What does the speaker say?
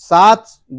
7